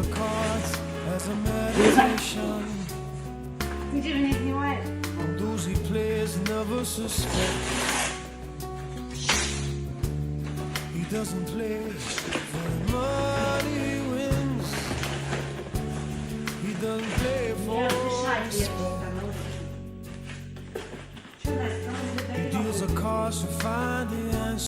the cards as a meditation. Widzisz, że nie zniłeś. And those he plays never suspect. He doesn't play